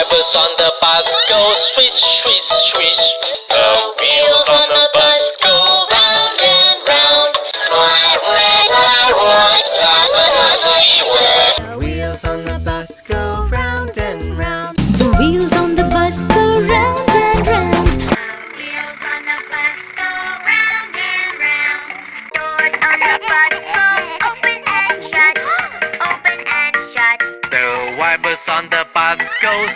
wipers on the bus go swish, swish, swish. The wheels on the bus go round and round. The wheels on the bus go round and round. The wheels on the bus go round and round. Wheels on the bus go round and round. Doors on the bus go open and shut, open and shut. The wipers on the bus go